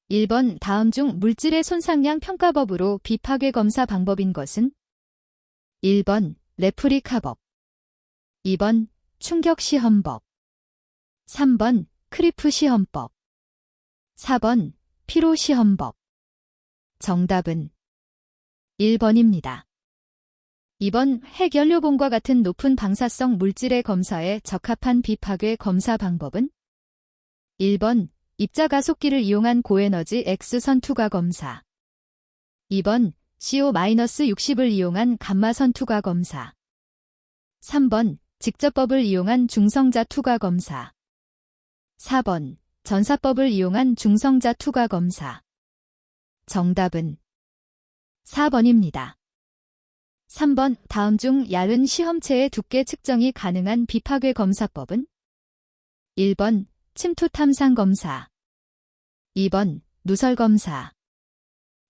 1번 다음 중 물질의 손상량 평가법으로 비파괴 검사 방법인 것은? 1번 레프리카법, 2번 충격시험법, 3번 크리프시험법, 4번 피로시험법. 정답은 1번입니다. 2번 핵연료봉과 같은 높은 방사성 물질의 검사에 적합한 비파괴 검사 방법은? 1번 입자가속기를 이용한 고에너지 X선 투과 검사, 2번 CO-60을 이용한 감마선 투과 검사, 3번 직접법을 이용한 중성자 투과 검사, 4번 전사법을 이용한 중성자 투과 검사. 정답은 4번입니다. 3번 다음 중 얇은 시험체의 두께 측정이 가능한 비파괴 검사법은? 1번 침투 탐상 검사, 2번 누설 검사,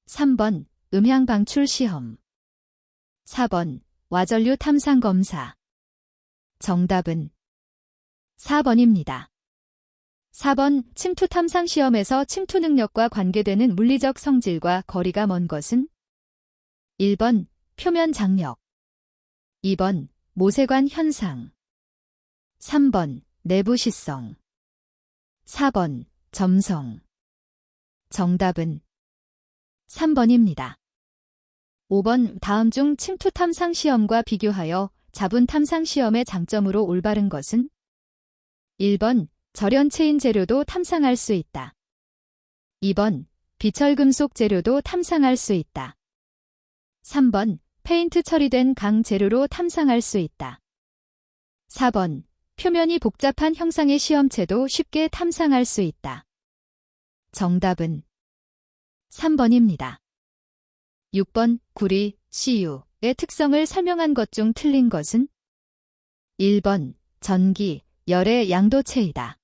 3번 음향 방출 시험, 4번 와전류 탐상 검사. 정답은 4번입니다. 4번 침투 탐상 시험에서 침투 능력과 관계되는 물리적 성질과 거리가 먼 것은? 1번 표면 장력, 2번 모세관 현상, 3번 내부 시성, 4번 점성. 정답은 3번입니다. 5번 다음 중 침투 탐상 시험과 비교하여 자분 탐상 시험의 장점으로 올바른 것은? 1번 절연체인 재료도 탐상할 수 있다. 2번 비철금속 재료도 탐상할 수 있다. 3번 페인트 처리된 강 재료로 탐상할 수 있다. 4번 표면이 복잡한 형상의 시험체도 쉽게 탐상할 수 있다. 정답은 3번입니다. 6번 구리, CU의 특성을 설명한 것 중 틀린 것은? 1번 전기, 열의 양도체이다.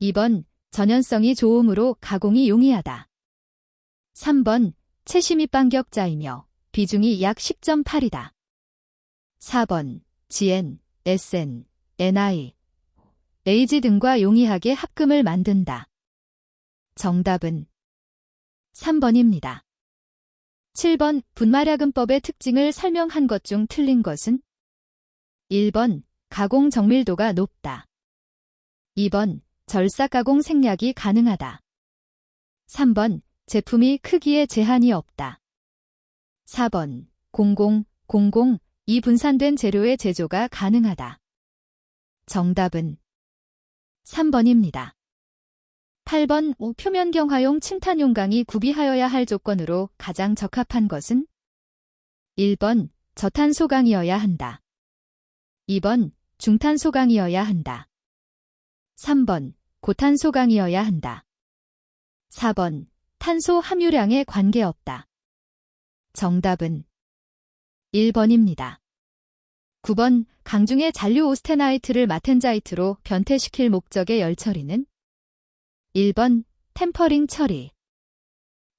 2번 전연성이 좋으므로 가공이 용이하다. 3번 채심이 빵격자이며 비중이 약 10.8이다. 4번 GN, SN, NI, AG 등과 용이하게 합금을 만든다. 정답은 3번입니다. 7번 분마랴금법의 특징을 설명한 것 중 틀린 것은? 1번 가공 정밀도가 높다. 2번 절삭가공 생략이 가능하다. 3번 제품이 크기에 제한이 없다. 4번 00, 이 분산된 재료의 제조가 가능하다. 정답은 3번입니다. 8번 표면경화용 침탄용광이 구비하여야 할 조건으로 가장 적합한 것은? 1번 저탄소강이어야 한다. 2번 중탄소강이어야 한다. 3번 고탄소강이어야 한다. 4번 탄소 함유량에 관계없다. 정답은 1번입니다. 9번 강중의 잔류 오스테나이트를 마텐자이트로 변태시킬 목적의 열 처리는? 1번 템퍼링 처리,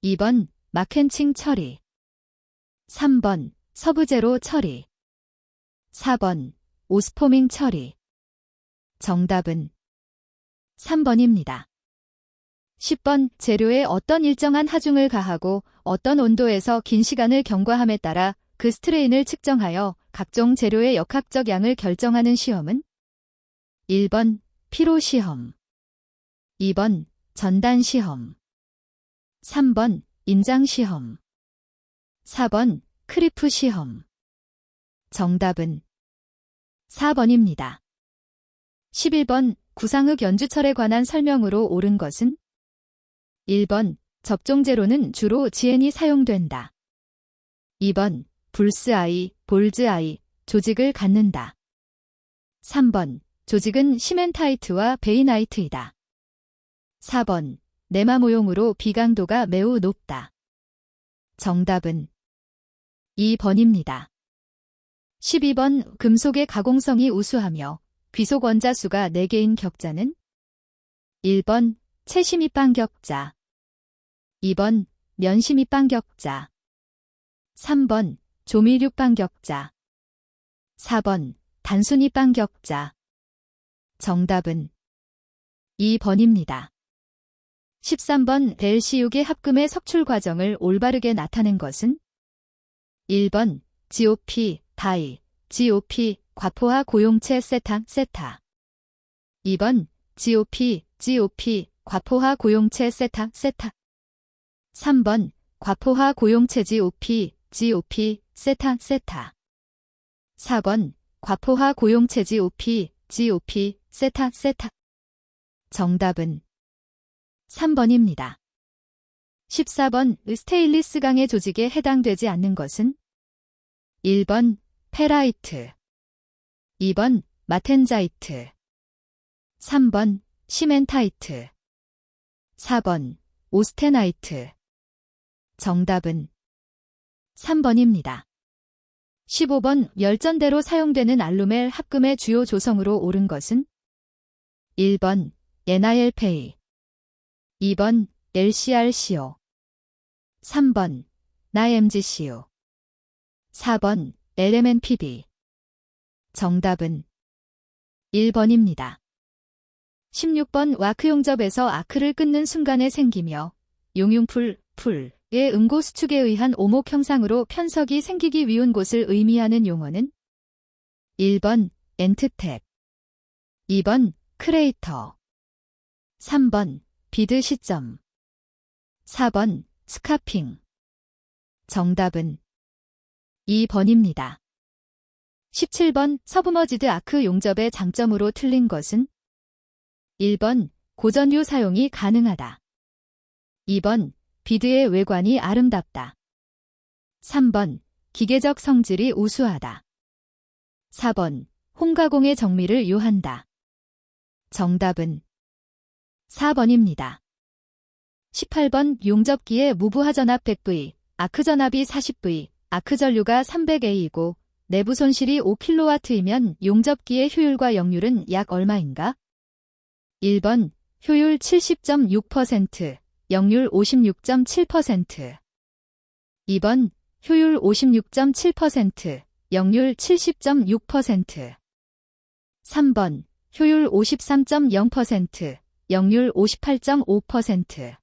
2번 마켄칭 처리, 3번 서부제로 처리, 4번 오스포밍 처리. 정답은 3번입니다. 10번 재료에 어떤 일정한 하중을 가하고 어떤 온도에서 긴 시간을 경과함에 따라 그 스트레인을 측정하여 각종 재료의 역학적 양을 결정하는 시험은? 1번 피로시험, 2번 전단시험, 3번 인장시험, 4번 크리프시험. 정답은 4번입니다. 11번 구상흑 연주철에 관한 설명으로 옳은 것은? 1번 접종제로는 주로 지엔이 사용된다. 2번 불스아이, 볼즈아이, 조직을 갖는다. 3번 조직은 시멘타이트와 베이나이트이다. 4번 네마 모용으로 비강도가 매우 높다. 정답은 2번입니다. 12번 금속의 가공성이 우수하며 귀속 원자수가 4개인 격자는? 1번 채심입방 격자, 2번 면심입방 격자, 3번 조밀육방 격자, 4번 단순입방 격자. 정답은 2번입니다. 13번 델시육의 합금의 석출 과정을 올바르게 나타낸 것은 1번 GOP, 다이, GOP, 과포화 고용체 세타. 2번 GOP, 과포화 고용체 세타. 3번 과포화 고용체 GOP, 세타. 4번 과포화 고용체 GOP, 세타. 정답은 3번입니다. 14번 스테인리스 강의 조직에 해당되지 않는 것은 1번 페라이트, 2번 마텐자이트, 3번 시멘타이트, 4번 오스테나이트. 정답은 3번입니다. 15번 열전대로 사용되는 알루멜 합금의 주요 조성으로 옳은 것은 1번 NILPA, 2번 LCRCO, 3번 NIMGCO, 4번 LMNPB. 정답은 1번입니다. 16번 와크 용접에서 아크를 끊는 순간에 생기며 용융풀, 풀의 응고 수축에 의한 오목 형상으로 편석이 생기기 위한 곳을 의미하는 용어는 1번 엔트탭, 2번 크레이터, 3번 비드 시점, 4번 스카핑. 정답은 2번입니다. 17번 서브머지드 아크 용접의 장점으로 틀린 것은 1번 고전류 사용이 가능하다, 2번 비드의 외관이 아름답다, 3번 기계적 성질이 우수하다, 4번 홍가공의 정밀을 요한다. 정답은 4번입니다. 18번 용접기의 무부하전압 100V, 아크전압이 40V, 아크전류가 300A이고 내부 손실이 5kW이면 용접기의 효율과 역률은 약 얼마인가? 1번 효율 70.6%, 역률 56.7%. 2번 효율 56.7%, 역률 70.6%. 3번 효율 53.0%, 역률 58.5%.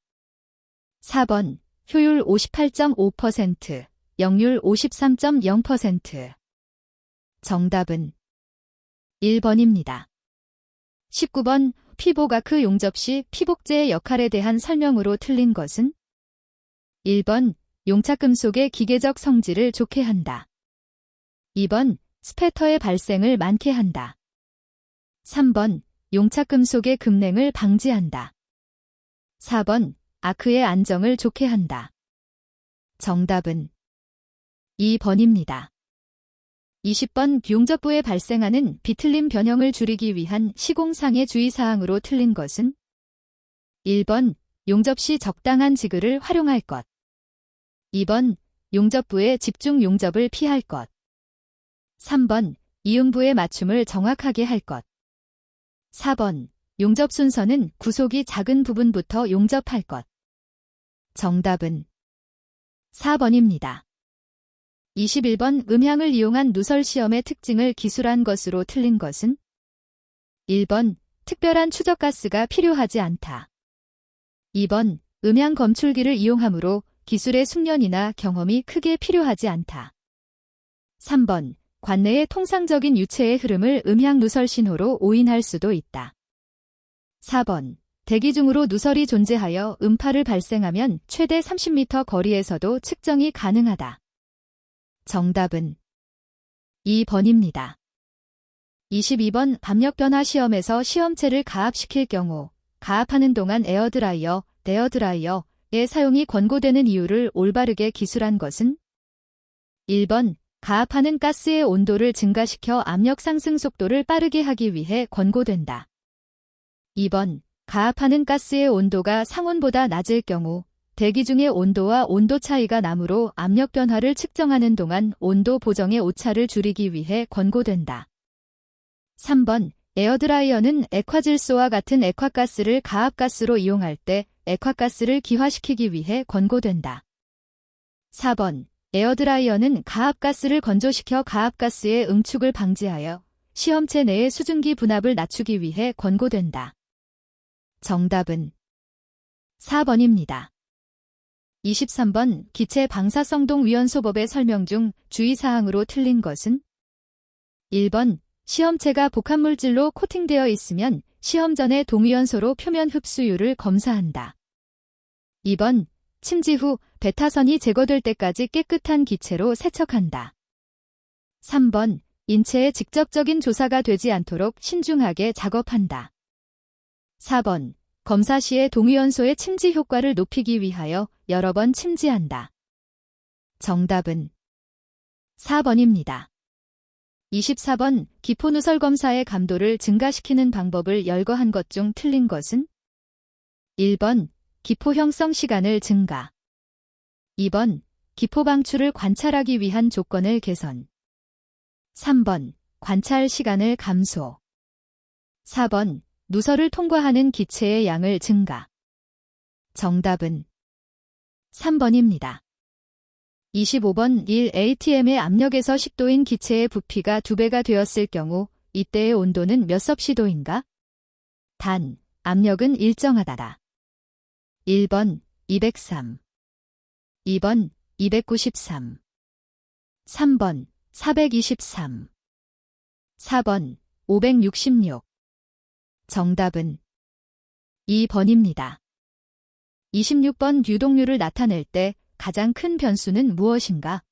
4번 효율 58.5%, 역률 53.0%. 정답은 1번입니다. 19번 피복아크 용접 시 피복제의 역할에 대한 설명으로 틀린 것은 1번 용착금속의 기계적 성질을 좋게 한다, 2번 스패터의 발생을 많게 한다, 3번 용착금속의 급냉을 방지한다, 4번 아크의 안정을 좋게 한다. 정답은 2번입니다. 20번 용접부에 발생하는 비틀림 변형을 줄이기 위한 시공상의 주의사항으로 틀린 것은 1번 용접 시 적당한 지그를 활용할 것, 2번 용접부의 집중 용접을 피할 것, 3번 이음부의 맞춤을 정확하게 할 것, 4번 용접 순서는 구속이 작은 부분부터 용접할 것. 정답은 4번입니다. 21번 음향을 이용한 누설 시험의 특징을 기술한 것으로 틀린 것은 1번 특별한 추적가스가 필요하지 않다, 2번 음향 검출기를 이용하므로 기술의 숙련이나 경험이 크게 필요하지 않다, 3번 관내의 통상적인 유체의 흐름을 음향 누설 신호로 오인할 수도 있다. 4번 대기 중으로 누설이 존재하여 음파를 발생하면 최대 30m 거리에서도 측정이 가능하다. 정답은 2번입니다. 22번 압력 변화 시험에서 시험체를 가압시킬 경우 가압하는 동안 에어드라이어의 사용이 권고되는 이유를 올바르게 기술한 것은 1번 가압하는 가스의 온도를 증가시켜 압력 상승 속도를 빠르게 하기 위해 권고된다. 2번 가압하는 가스의 온도가 상온보다 낮을 경우 대기 중의 온도와 온도 차이가 나므로 압력 변화를 측정하는 동안 온도 보정의 오차를 줄이기 위해 권고된다. 3번 에어드라이어는 액화질소와 같은 액화가스를 가압가스로 이용할 때 액화가스를 기화시키기 위해 권고된다. 4번 에어드라이어는 가압가스를 건조시켜 가압가스의 응축을 방지하여 시험체 내의 수증기 분압을 낮추기 위해 권고된다. 정답은 4번입니다. 23번 기체 방사성동 위원소법의 설명 중 주의사항으로 틀린 것은? 1번 시험체가 복합물질로 코팅되어 있으면 시험 전에 동위원소로 표면 흡수율을 검사한다. 2번 침지 후 베타선이 제거될 때까지 깨끗한 기체로 세척한다. 3번 인체에 직접적인 조사가 되지 않도록 신중하게 작업한다. 4번 검사 시에 동위원소의 침지 효과를 높이기 위하여 여러 번 침지한다. 정답은 4번입니다. 24번 기포누설 검사의 감도를 증가시키는 방법을 열거한 것 중 틀린 것은? 1번 기포 형성 시간을 증가. 2번 기포 방출을 관찰하기 위한 조건을 개선. 3번 관찰 시간을 감소. 4번 누설을 통과하는 기체의 양을 증가. 정답은 3번입니다. 25번 1atm의 압력에서 10도인 기체의 부피가 2배가 되었을 경우 이때의 온도는 몇 섭씨도인가? 단, 압력은 일정하다라. 1번 203, 2번 293, 3번 423, 4번 566. 정답은 2번입니다. 26번 유동률을 나타낼 때 가장 큰 변수는 무엇인가?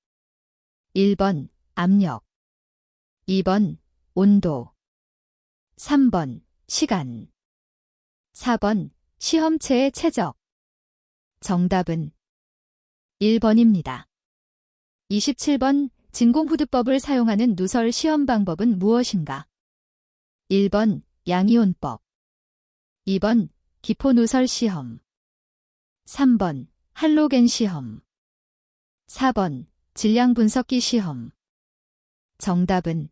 1번 압력, 2번 온도, 3번 시간, 4번 시험체의 최적. 정답은 1번입니다. 27번 진공후드법을 사용하는 누설 시험 방법은 무엇인가? 1번 양이온법, 2번 기포누설 시험, 3번 할로겐 시험, 4번 질량 분석기 시험. 정답은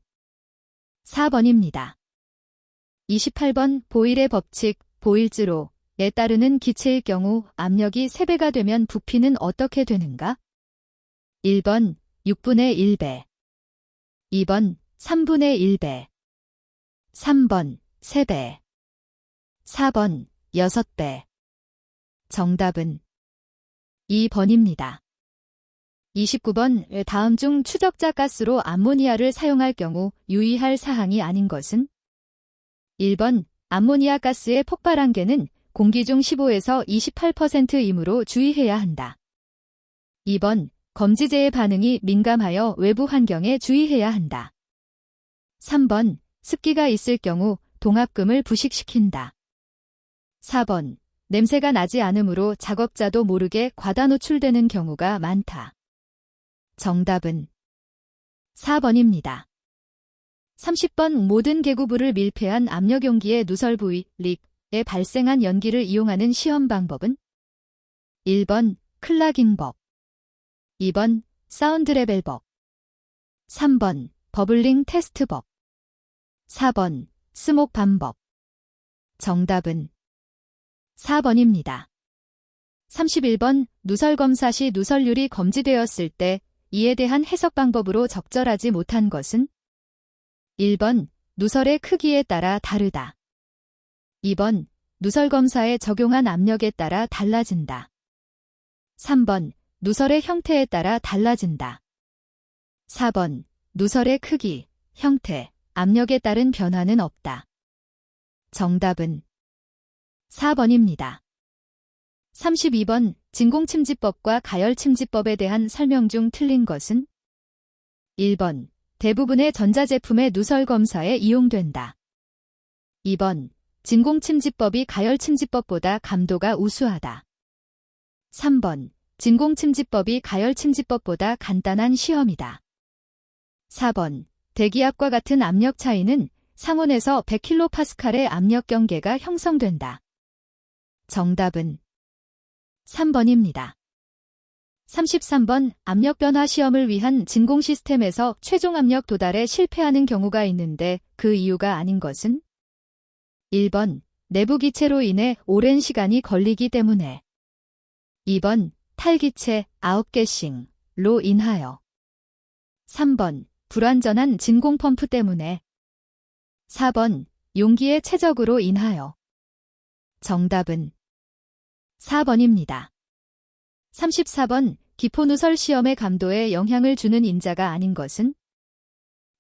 4번입니다. 28번 보일의 법칙, 보일즈로에 따르는 기체의 경우 압력이 3배가 되면 부피는 어떻게 되는가? 1번 6분의 1배, 2번 3분의 1배, 3번 3배, 4번 6배. 정답은 2번입니다. 29번 다음 중 추적자 가스로 암모니아를 사용할 경우 유의할 사항이 아닌 것은? 1번 암모니아 가스의 폭발 한계는 공기 중 15에서 28%이므로 주의해야 한다. 2번 검지제의 반응이 민감하여 외부 환경에 주의해야 한다. 3번 습기가 있을 경우 동압금을 부식시킨다. 4번 냄새가 나지 않으므로 작업자도 모르게 과다 노출되는 경우가 많다. 정답은 4번입니다. 30번 모든 계구부를 밀폐한 압력용기의 누설 부위, 릭에 발생한 연기를 이용하는 시험 방법은? 1번 클라깅법, 2번 사운드레벨법, 3번 버블링 테스트법, 4번 스목 반법. 정답은 4번입니다. 31번 누설 검사 시 누설률이 검지되었을 때 이에 대한 해석 방법으로 적절하지 못한 것은? 1번 누설의 크기에 따라 다르다. 2번 누설 검사에 적용한 압력에 따라 달라진다. 3번 누설의 형태에 따라 달라진다. 4번 누설의 크기, 형태, 압력에 따른 변화는 없다. 정답은 4번입니다. 32번 진공침지법과 가열침지법에 대한 설명 중 틀린 것은? 1번 대부분의 전자제품의 누설 검사에 이용된다. 2번 진공침지법이 가열침지법보다 감도가 우수하다. 3번 진공침지법이 가열침지법보다 간단한 시험이다. 4번 대기압과 같은 압력 차이는 상온에서 100kPa의 압력 경계가 형성된다. 정답은 3번입니다. 33번 압력 변화 시험을 위한 진공 시스템에서 최종 압력 도달에 실패하는 경우가 있는데 그 이유가 아닌 것은? 1번 내부 기체로 인해 오랜 시간이 걸리기 때문에. 2번 탈기체 아웃게싱로 인하여. 3번 불완전한 진공 펌프 때문에. 4번 용기의 최적으로 인하여. 정답은 4번입니다. 34번 기포누설 시험의 감도에 영향을 주는 인자가 아닌 것은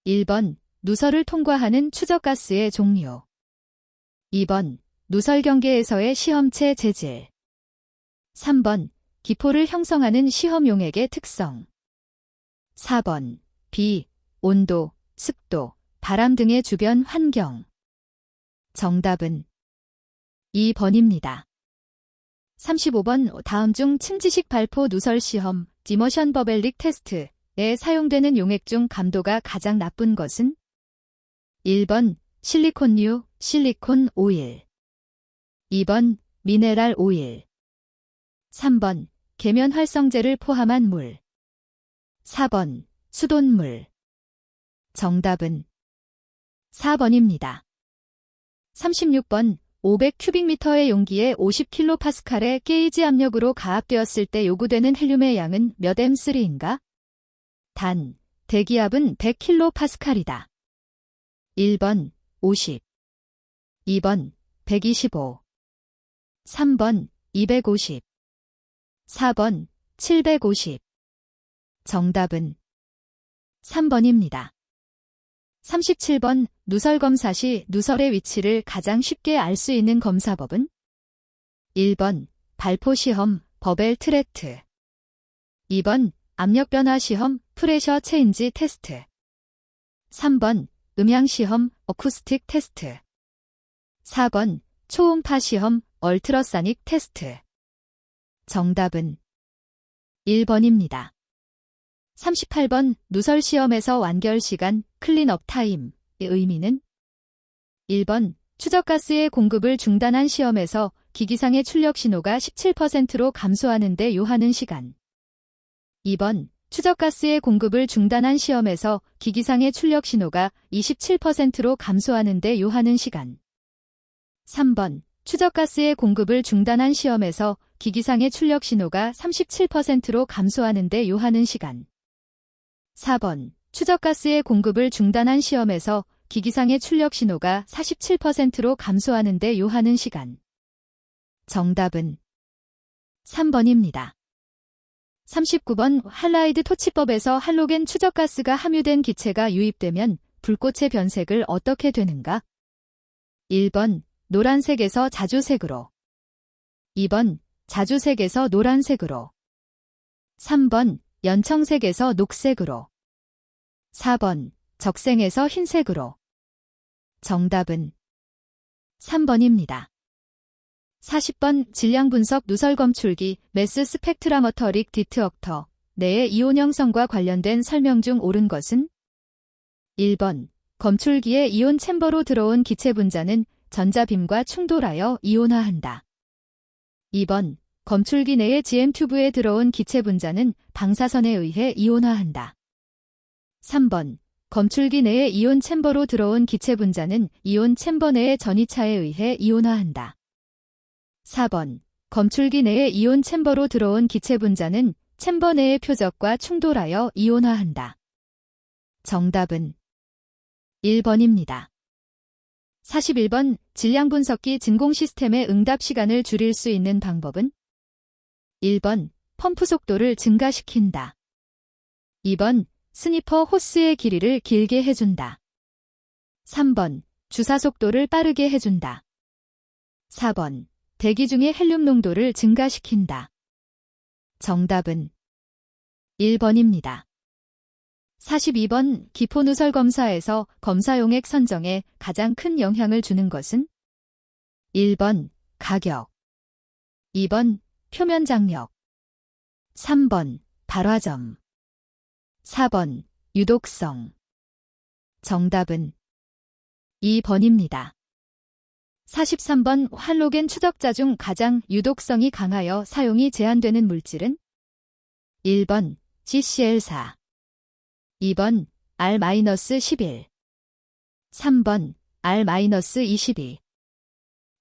1번 누설을 통과하는 추적가스의 종류 2번 누설 경계에서의 시험체 재질 3번 기포를 형성하는 시험 용액의 특성 4번 비, 온도, 습도, 바람 등의 주변 환경 정답은 2번입니다. 35번 다음 중 침지식 발포 누설 시험 디머션 버벨릭 테스트에 사용되는 용액 중 감도가 가장 나쁜 것은 1번 실리콘류, 실리콘 오일 2번 미네랄 오일 3번 계면 활성제를 포함한 물 4번 수돗물 정답은 4번입니다. 36번 500큐빅미터의 용기에 50kPa의 게이지 압력으로 가압되었을 때 요구되는 헬륨의 양은 몇 M3인가? 단, 대기압은 100kPa이다. 1번 50 2번 125 3번 250 4번 750 정답은 3번입니다. 37번 누설 검사 시 누설의 위치를 가장 쉽게 알 수 있는 검사법은 1번 발포 시험 버벨 트레트 2번 압력 변화 시험 프레셔 체인지 테스트 3번 음향 시험 어쿠스틱 테스트 4번 초음파 시험 얼트라사닉 테스트 정답은 1번입니다. 38번 누설 시험에서 완결 시간 클린업 타임의 의미는 1번 추적가스의 공급을 중단한 시험에서 기기상의 출력 신호가 17%로 감소하는 데 요하는 시간 2번 추적가스의 공급을 중단한 시험에서 기기상의 출력 신호가 27%로 감소하는 데 요하는 시간 3번 추적가스의 공급을 중단한 시험에서 기기상의 출력 신호가 37%로 감소하는 데 요하는 시간 4번 추적가스의 공급을 중단한 시험에서 기기상의 출력 신호가 47%로 감소하는 데 요하는 시간 정답은 3번입니다. 39번 할라이드 토치법에서 할로겐 추적가스가 함유된 기체가 유입되면 불꽃의 변색을 어떻게 되는가? 1번 노란색에서 자주색으로 2번 자주색에서 노란색으로 3번 연청색에서 녹색으로 4번 적생에서 흰색으로 정답은 3번입니다. 40번 질량 분석 누설 검출기 매스 스펙트라머터릭 디트억터 내의 이온 형성과 관련된 설명 중 옳은 것은 1번 검출기의 이온 챔버로 들어온 기체 분자는 전자빔과 충돌하여 이온화한다. 2번 검출기 내의 GM 튜브에 들어온 기체 분자는 방사선에 의해 이온화한다. 3번 검출기 내의 이온 챔버로 들어온 기체 분자는 이온 챔버 내의 전이차에 의해 이온화한다. 4번 검출기 내의 이온 챔버로 들어온 기체 분자는 챔버 내의 표적과 충돌하여 이온화한다. 정답은 1번입니다. 41번 질량 분석기 진공 시스템의 응답 시간을 줄일 수 있는 방법은 1번 펌프 속도를 증가시킨다. 2번 스니퍼 호스의 길이를 길게 해준다. 3번 주사 속도를 빠르게 해준다. 4번 대기 중의 헬륨 농도를 증가시킨다. 정답은 1번입니다. 42번 기포 누설 검사에서 검사 용액 선정에 가장 큰 영향을 주는 것은 1번 가격 2번 표면 장력 3번 발화점 4번 유독성 정답은 2번입니다. 43번 할로겐 추적자 중 가장 유독성이 강하여 사용이 제한되는 물질은 1번 GCl4 2번 R-11 3번 R-22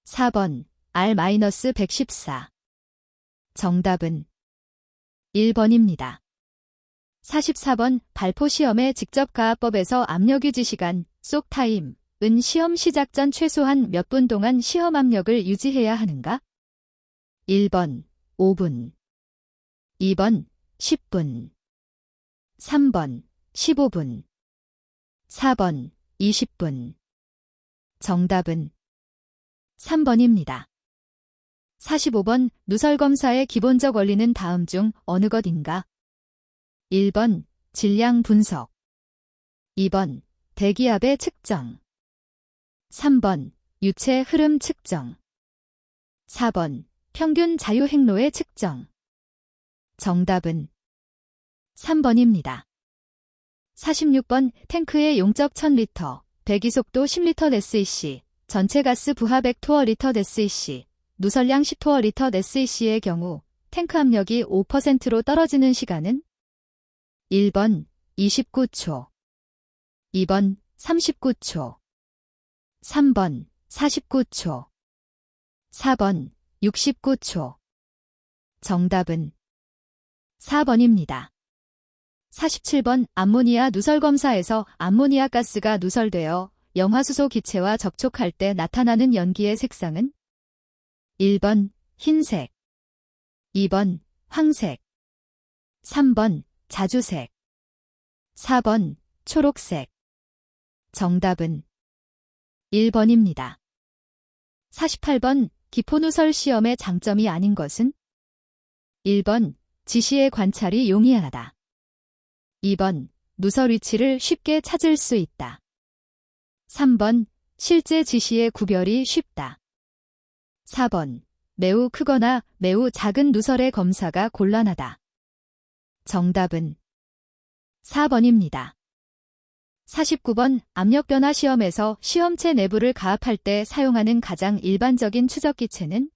4번 R-114 정답은 1번입니다. 44번 발포 시험의 직접 가압법에서 압력 유지 시간, 속 타임은 시험 시작 전 최소한 몇 분 동안 시험 압력을 유지해야 하는가? 1번 5분, 2번 10분, 3번 15분, 4번 20분. 정답은 3번입니다. 45번 누설검사의 기본적 원리는 다음 중 어느 것인가? 1번 질량 분석, 2번 대기압의 측정, 3번 유체 흐름 측정, 4번 평균 자유행로의 측정. 정답은 3번입니다. 46번 탱크의 용적 1000리터, 배기속도 10리터 데스이씨, 전체 가스 부하 100토어 리터 데스이씨, 누설량 10토어 리터 데스이씨의 경우 탱크 압력이 5%로 떨어지는 시간은? 1번 29초, 2번 39초, 3번 49초, 4번 69초. 정답은 4번입니다. 47번 암모니아 누설검사에서 암모니아 가스가 누설되어 염화수소 기체와 접촉할 때 나타나는 연기의 색상은? 1번 흰색, 2번 황색, 3번 자주색, 4번 초록색. 정답은 1번입니다. 48번 기포누설 시험의 장점이 아닌 것은? 1번 지시의 관찰이 용이하다, 2번 누설 위치를 쉽게 찾을 수 있다, 3번 실제 지시의 구별이 쉽다, 4번 매우 크거나 매우 작은 누설의 검사가 곤란하다. 정답은 4번입니다. 49번 압력변화 시험에서 시험체 내부를 가압할 때 사용하는 가장 일반적인 추적기체는?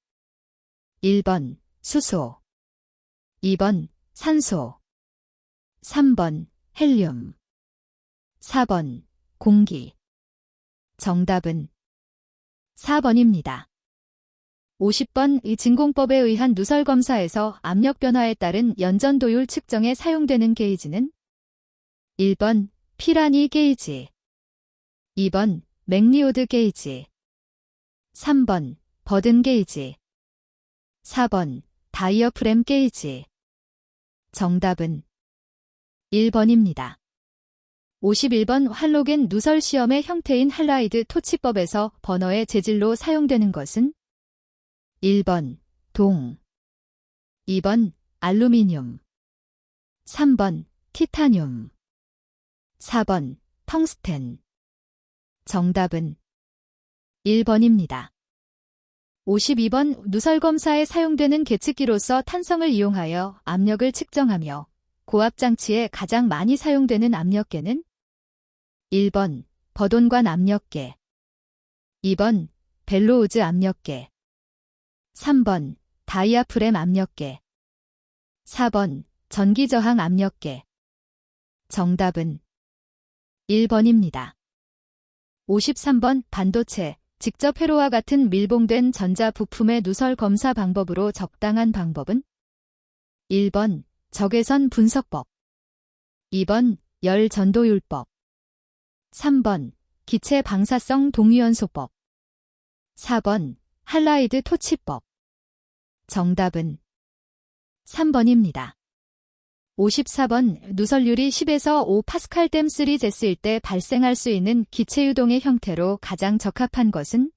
1번 수소, 2번 산소, 3번 헬륨, 4번 공기. 정답은 4번입니다. 50번 이 진공법에 의한 누설 검사에서 압력 변화에 따른 연전도율 측정에 사용되는 게이지는? 1번 피라니 게이지, 2번 맥리오드 게이지, 3번 버든 게이지, 4번 다이어프램 게이지. 정답은 1번입니다. 51번 할로겐 누설 시험의 형태인 할라이드 토치법에서 버너의 재질로 사용되는 것은? 1번 동, 2번 알루미늄, 3번 티타늄, 4번 텅스텐. 정답은 1번입니다. 52번 누설검사에 사용되는 계측기로서 탄성을 이용하여 압력을 측정하며 고압장치에 가장 많이 사용되는 압력계는? 1번 버돈관 압력계, 2번 벨로우즈 압력계, 3번 다이아프램 압력계, 4번 전기저항 압력계. 정답은 1번입니다. 53번 반도체, 직접 회로와 같은 밀봉된 전자 부품의 누설 검사 방법으로 적당한 방법은? 1번 적외선 분석법, 2번 열 전도율법, 3번 기체 방사성 동위원소법, 4번 할라이드 토치법. 정답은 3번입니다. 54번 누설률이 10에서 5파스칼 댐3 쟀을 때 발생할 수 있는 기체 유동의 형태로 가장 적합한 것은?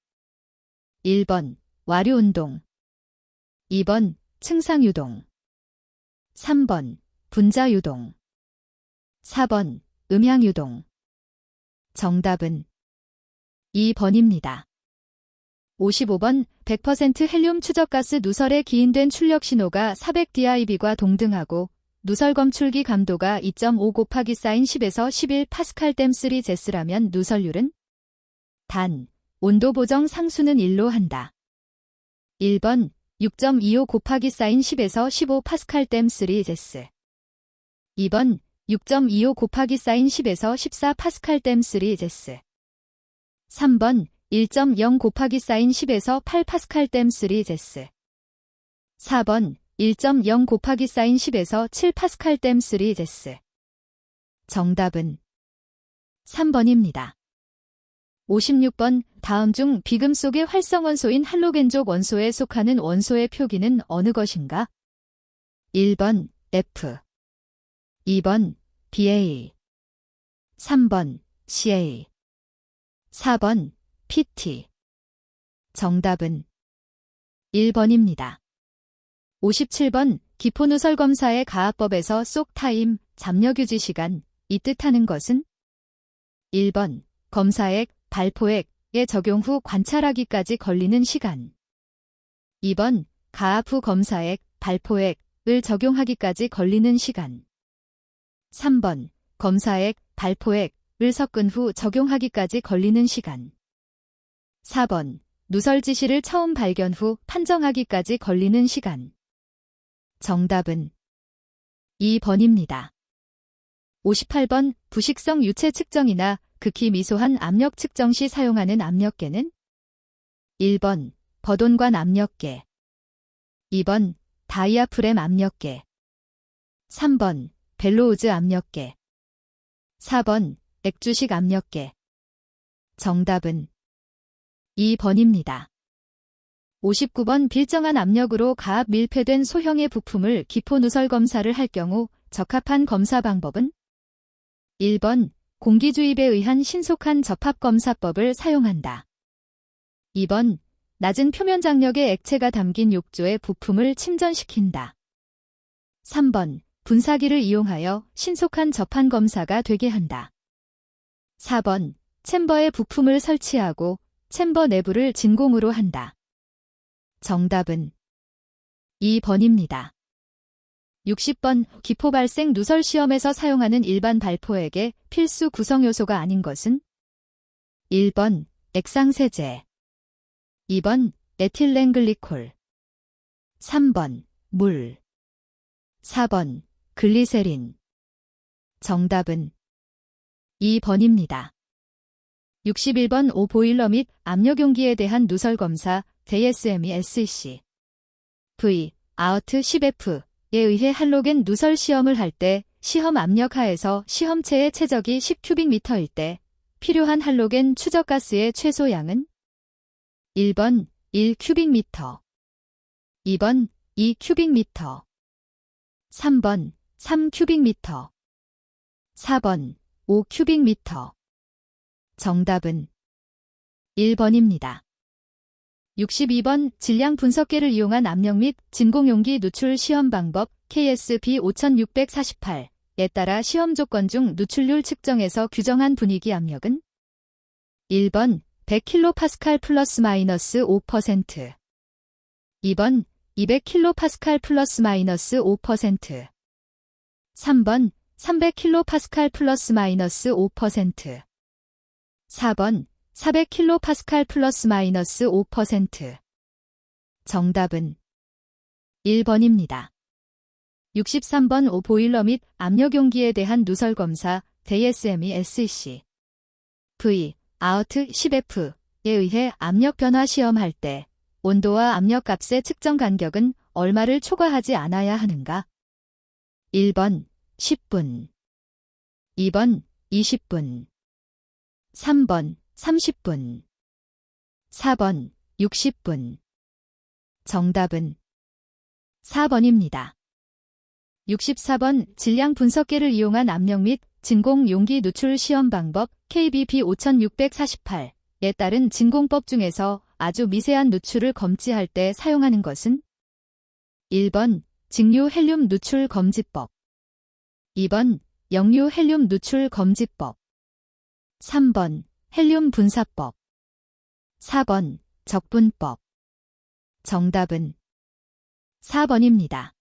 1번 와류운동, 2번 층상유동, 3번 분자유동, 4번 음향유동. 정답은 2번입니다. 55번 100% 헬륨 추적가스 누설의 기인된 출력 신호가 400dIB과 동등하고 누설 검출기 감도가 2.5 곱하기 사인 10에서 11 파스칼 댐3 쟀라면 누설률은? 단, 온도 보정 상수는 1로 한다. 1번 6.25 곱하기 사인 10에서 15 파스칼 댐3 쟀, 2번 6.25 곱하기 사인 10에서 14 파스칼 댐3 쟀, 3번 1.0 곱하기 사인 10에서 8 파스칼 댐3 쟀, 4번 1.0 곱하기 사인 10에서 7 파스칼 댐3 쟀. 정답은 3번입니다. 56번 다음 중 비금 속의 활성원소인 할로겐족 원소에 속하는 원소의 표기는 어느 것인가? 1번 F, 2번 BA, 3번 CA, 4번 PT. 정답은 1번입니다. 57번 기포누설 검사의 가압법에서 속 타임, 잡력유지 시간, 이 뜻하는 것은? 1번 검사액, 발포액에 적용 후 관찰하기까지 걸리는 시간. 2번 가압 후 검사액, 발포액을 적용하기까지 걸리는 시간. 3번 검사액, 발포액을 섞은 후 적용하기까지 걸리는 시간. 4번 누설 지시를 처음 발견 후 판정하기까지 걸리는 시간. 정답은 2번입니다. 58번 부식성 유체 측정이나 극히 미소한 압력 측정 시 사용하는 압력계는? 1번 버돈관 압력계, 2번 다이아프램 압력계, 3번 벨로우즈 압력계, 4번 액주식 압력계. 정답은 2번입니다. 59번 일정한 압력으로 가압 밀폐된 소형의 부품을 기포누설 검사를 할 경우 적합한 검사 방법은? 1번 공기주입에 의한 신속한 접합검사법을 사용한다. 2번 낮은 표면 장력의 액체가 담긴 욕조에 부품을 침전시킨다. 3번 분사기를 이용하여 신속한 접한 검사가 되게 한다. 4번 챔버에 부품을 설치하고 챔버 내부를 진공으로 한다. 정답은 2번입니다. 60번 기포 발생 누설 시험에서 사용하는 일반 발포액의 필수 구성 요소가 아닌 것은? 1번 액상세제, 2번 에틸렌글리콜, 3번 물, 4번 글리세린. 정답은 2번입니다. 61번 오보일러 및 압력용기에 대한 누설 검사 JSME-SEC V 아우트 10F에 의해 할로겐 누설 시험을 할 때 시험 압력 하에서 시험체의 최적이 10큐빅미터일 때 필요한 할로겐 추적가스의 최소량은? 1번 1큐빅미터, 2번 2큐빅미터, 3번 3큐빅미터, 4번 5큐빅미터. 정답은 1번입니다. 62번 질량 분석계를 이용한 압력 및 진공용기 누출 시험 방법 KSP 5648에 따라 시험 조건 중 누출률 측정에서 규정한 분위기 압력은? 1번 100kPa 플러스 마이너스 5%, 2번 200kPa 플러스 마이너스 5%, 3번 300kPa 플러스 마이너스 5%, 4번 400kPa 플러스 마이너스 5%. 정답은 1번입니다. 63번 오보일러 및 압력용기에 대한 누설 검사 JSME-SEC V 아우트 10F에 의해 압력 변화 시험할 때 온도와 압력 값의 측정 간격은 얼마를 초과하지 않아야 하는가? 1번 10분, 2번 20분, 3번 30분, 4번 60분. 정답은 4번입니다. 64번 질량 분석계를 이용한 압력 및 진공 용기 누출 시험 방법 KBP 5648에 따른 진공법 중에서 아주 미세한 누출을 검지할 때 사용하는 것은? 1번 직류 헬륨 누출 검지법, 2번 역류 헬륨 누출 검지법, 3번 헬륨 분사법, 4번 적분법. 정답은 4번입니다.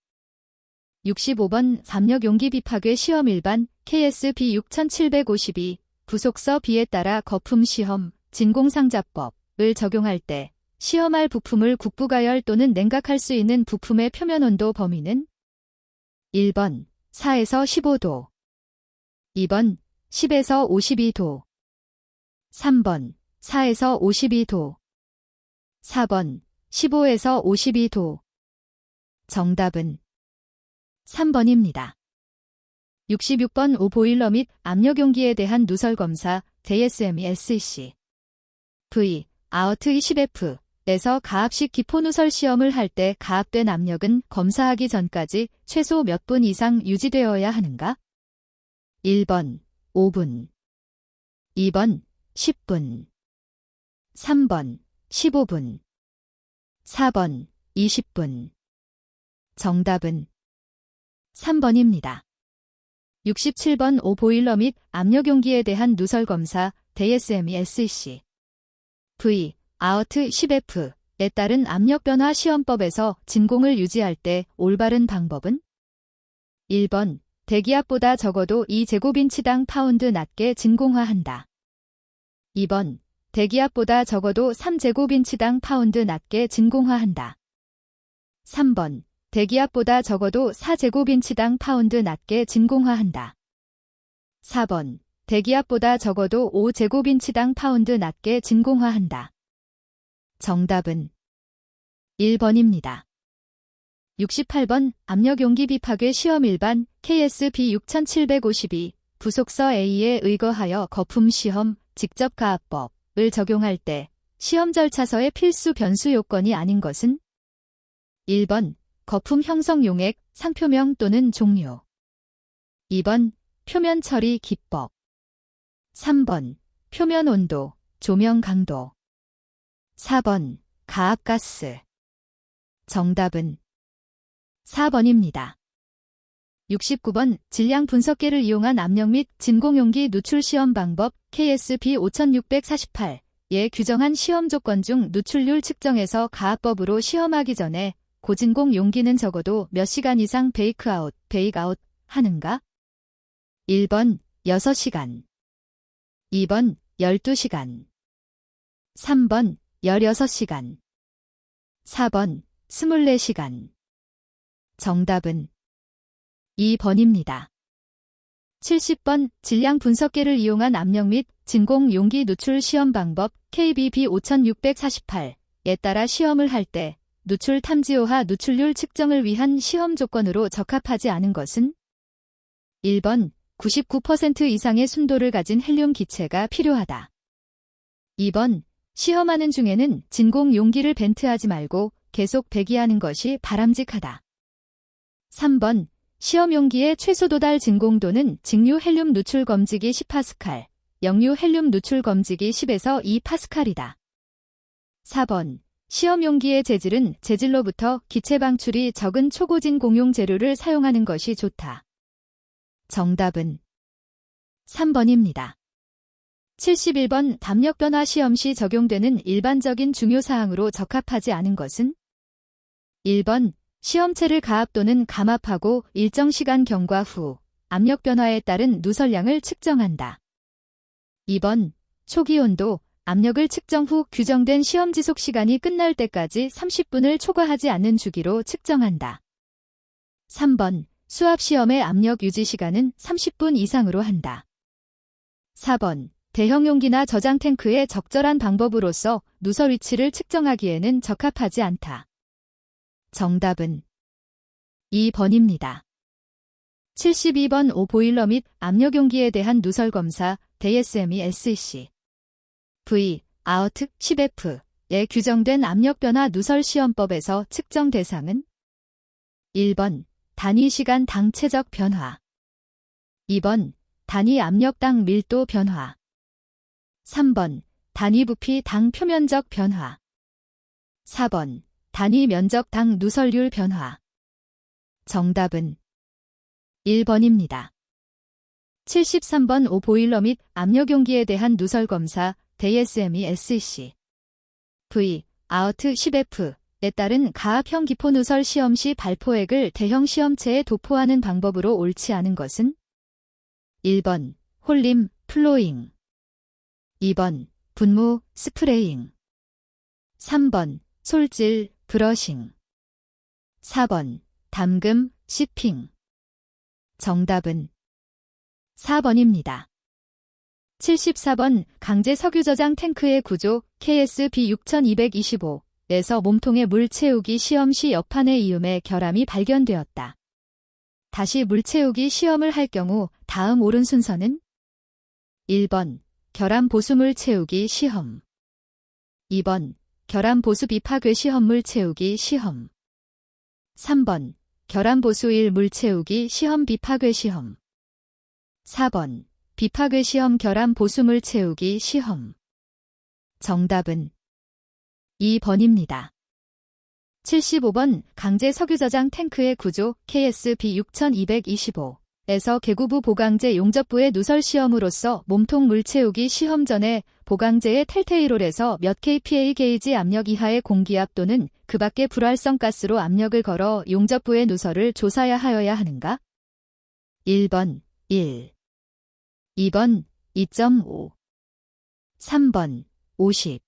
65번 압력용기 비파괴 시험 일반 KSP 6752 부속서 B에 따라 거품 시험 진공상자법을 적용할 때 시험할 부품을 국부가열 또는 냉각할 수 있는 부품의 표면 온도 범위는? 1번 4에서 15도, 2번 10에서 52도, 3번 4에서 52도, 4번 15에서 52도. 정답은 3번입니다. 66번 오보일러 및 압력용기에 대한 누설 검사 JSME-SEC V 아우트 20F에서 가압식 기포누설 시험을 할 때 가압된 압력은 검사하기 전까지 최소 몇 분 이상 유지되어야 하는가? 1번 5분, 2번 10분, 3번 15분, 4번 20분. 정답은 3번입니다. 67번 오보일러 및 압력용기에 대한 누설 검사 DSME SEC V 아우트 10F에 따른 압력변화 시험법에서 진공을 유지할 때 올바른 방법은? 1번 대기압보다 적어도 2제곱인치당 파운드 낮게 진공화한다. 2번 대기압보다 적어도 3제곱인치당 파운드 낮게 진공화한다. 3번 대기압보다 적어도 4제곱인치당 파운드 낮게 진공화한다. 4번 대기압보다 적어도 5제곱인치당 파운드 낮게 진공화한다. 정답은 1번입니다. 68번 압력용기 비파괴 시험 일반 KSB 6752 부속서 A에 의거하여 거품 시험 직접 가압법을 적용할 때 시험 절차서의 필수 변수 요건이 아닌 것은? 1번 거품 형성 용액, 상표명 또는 종류. 2번 표면 처리 기법. 3번 표면 온도, 조명 강도. 4번 가압가스. 정답은 4번입니다. 69번 질량 분석계를 이용한 압력 및 진공용기 누출 시험 방법 KSB 5648에 규정한 시험 조건 중 누출률 측정에서 가압법으로 시험하기 전에 고진공 용기는 적어도 몇 시간 이상 베이크아웃 하는가? 1번 6시간, 2번 12시간, 3번 16시간, 4번 24시간. 정답은 2번입니다. 70번 질량 분석계를 이용한 압력 및 진공 용기 누출 시험 방법 KBB 5648에 따라 시험을 할 때 누출 탐지호하 누출률 측정을 위한 시험 조건으로 적합하지 않은 것은? 1번 99% 이상의 순도를 가진 헬륨 기체가 필요하다. 2번 시험하는 중에는 진공 용기를 벤트하지 말고 계속 배기하는 것이 바람직하다. 3번 시험 용기의 최소 도달 진공도는 직류 헬륨 누출 검지기 10파스칼, 역류 헬륨 누출 검지기 10에서 2파스칼이다. 4번 시험 용기의 재질은 재질로부터 기체 방출이 적은 초고진 공용 재료를 사용하는 것이 좋다. 정답은 3번입니다. 71번 담력 변화 시험 시 적용되는 일반적인 중요사항으로 적합하지 않은 것은? 1번 시험체를 가압 또는 감압하고 일정 시간 경과 후 압력 변화에 따른 누설량을 측정한다. 2번 초기 온도, 압력을 측정 후 규정된 시험 지속 시간이 끝날 때까지 30분을 초과하지 않는 주기로 측정한다. 3번 수압 시험의 압력 유지 시간은 30분 이상으로 한다. 4번 대형 용기나 저장 탱크의 적절한 방법으로서 누설 위치를 측정하기에는 적합하지 않다. 정답은 2번입니다. 72번 오보일러 및 압력용기에 대한 누설 검사 DSME SEC V 아우트 10F에 규정된 압력 변화 누설 시험법에서 측정 대상은? 1번 단위 시간 당 체적 변화, 2번 단위 압력 당 밀도 변화, 3번 단위 부피 당 표면적 변화, 4번 단위 면적 당 누설률 변화. 정답은 1번입니다. 73번 오보일러 및 압력용기에 대한 누설 검사 DSME SEC V 아우트 10F에 따른 가압형 기포 누설 시험 시 발포액을 대형 시험체에 도포하는 방법으로 옳지 않은 것은? 1번 홀림, 플로잉, 2번 분무, 스프레잉, 3번 솔질, 브러싱, 4번 담금, 시핑. 정답은 4번입니다. 74번 강제 석유 저장 탱크의 구조 KSB 6225에서 몸통에 물 채우기 시험 시 옆판의 이음에 결함이 발견되었다. 다시 물 채우기 시험을 할 경우 다음 옳은 순서는? 1번 결함 보수물 채우기 시험, 2번 결함보수 비파괴 시험물 채우기 시험. 3번 결함보수 1물 채우기 시험 비파괴 시험. 4번 비파괴 시험 결함보수물 채우기 시험. 정답은 2번입니다. 75번 강제 석유 저장 탱크의 구조 KSB 6225에서 개구부 보강제 용접부의 누설 시험으로서 몸통 물 채우기 시험 전에 보강제의 텔테이롤에서 몇 kPa 게이지 압력 이하의 공기압 또는 그 밖의 불활성 가스로 압력을 걸어 용접부의 누설을 조사야 하여야 하는가? 1번 1, 2번 2.5, 3번 50,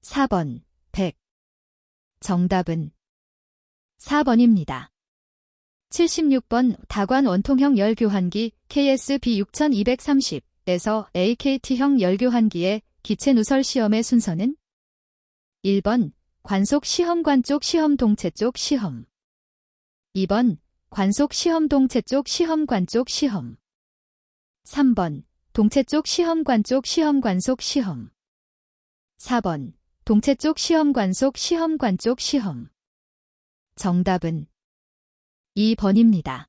4번 100. 정답은 4번입니다. 76번 다관 원통형 열교환기 KSB 6230에서 AKT형 열교환기의 기체 누설 시험의 순서는 1번 관속 시험관 쪽 시험 동체 쪽 시험. 2번 관속 시험 동체 쪽 시험관 쪽 시험. 3번 동체 쪽 시험관 쪽 시험관 속 시험. 4번 동체 쪽 시험관 속 시험관 쪽 시험. 정답은 2번입니다.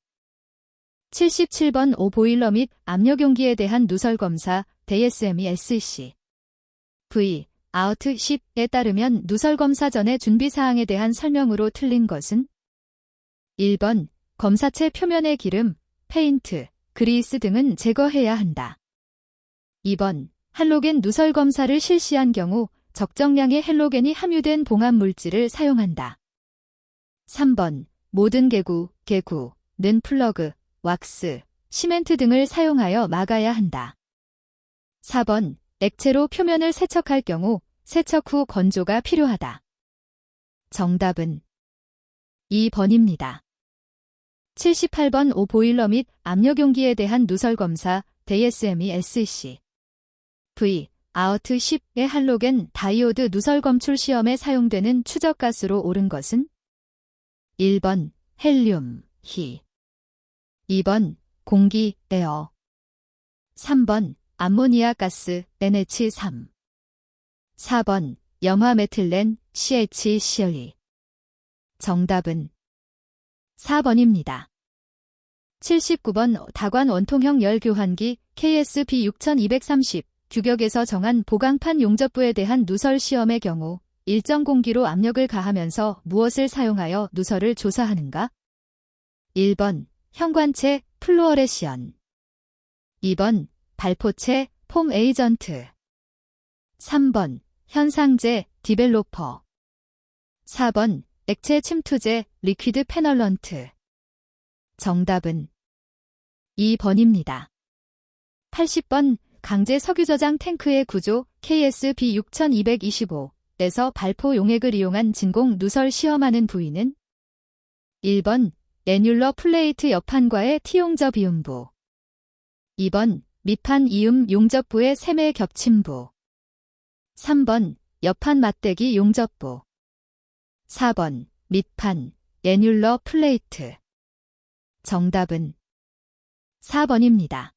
77번 오보일러 및 압력용기에 대한 누설 검사 DSME SC V 아우트 10에 따르면 누설 검사 전의 준비사항에 대한 설명으로 틀린 것은 1번 검사체 표면의 기름, 페인트, 그리스 등은 제거해야 한다. 2번 할로겐 누설 검사를 실시한 경우 적정량의 헬로겐이 함유된 봉합 물질을 사용한다. 3번 모든 개구는 플러그, 왁스, 시멘트 등을 사용하여 막아야 한다. 4번 액체로 표면을 세척할 경우 세척 후 건조가 필요하다. 정답은 2번입니다. 78번 오보일러 및 압력용기에 대한 누설 검사 DSME SC V 아우트 10의 할로겐 다이오드 누설 검출 시험에 사용되는 추적가스로 옳은 것은 1번 헬륨, 히 2번 공기, 에어 3번 암모니아 가스, NH3 4번 염화메틸렌, CHCl 정답은 4번입니다. 79번 다관 원통형 열교환기 KSB 6230 규격에서 정한 보강판 용접부에 대한 누설 시험의 경우 일정 공기로 압력을 가하면서 무엇을 사용하여 누설을 조사하는가? 1번 현관체 플루어레시언 2번 발포체 폼 에이전트 3번 현상제 디벨로퍼 4번 액체 침투제 리퀴드 페널런트 정답은 2번입니다. 80번 강제 석유 저장 탱크의 구조 KSB 6225에서 발포 용액을 이용한 진공 누설 시험하는 부위는 1번 레듈러 플레이트 옆판과의 T용접 이음부 2번 밑판 이음 용접부의 세매 겹침부 3번 옆판 맞대기 용접부 4번 밑판 레듈러 플레이트 정답은 4번입니다.